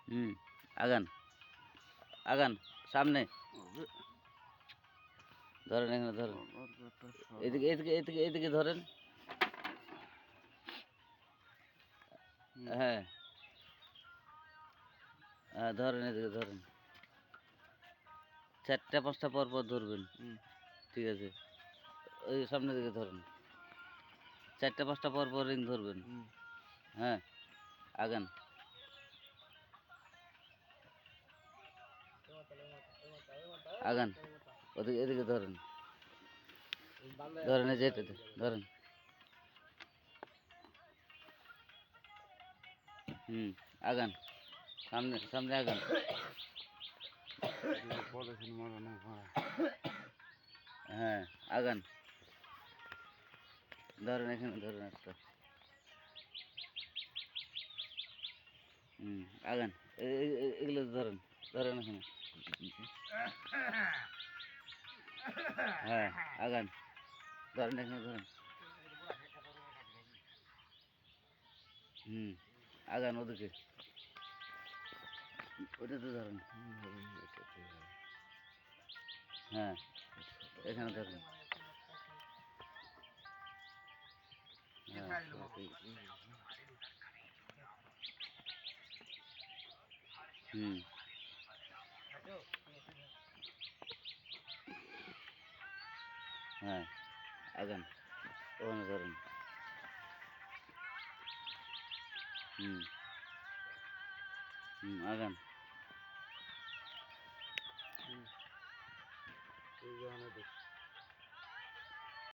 হুম, আগান আগান সামনে ধরেন, এখানে ধরেন, এদিকে এদিকে এদিকে এদিকে ধরেন। হ্যাঁ হ্যাঁ, ধরেন, এদিকে ধরেন, 4টা 5টা পর পর ধরবেন। ঠিক আছে, ওই সামনের দিকে ধরেন, 4টা 5টা পর পর রিং ধরবেন। হ্যাঁ, আগান আগান, ওদিকে এদিকে ধরেন, ধরেন, এই যে এটাতে ধরেন। আগান সামনে সামনে আগান। হ্যাঁ, আগান, ধরেন, এখানে ধরেন একটা। আগান, এগুলো ধরেন, ধরেন এখানে। হ্যাঁ, আগান, ধরেন, এখানে ধরেন। আগান ওদিকে, ওটাতে ধরেন। হ্যাঁ, এখানে ধরেন। হ্যাঁ, হ্যাঁ, আগান, ওখানে ধরেন। আগান।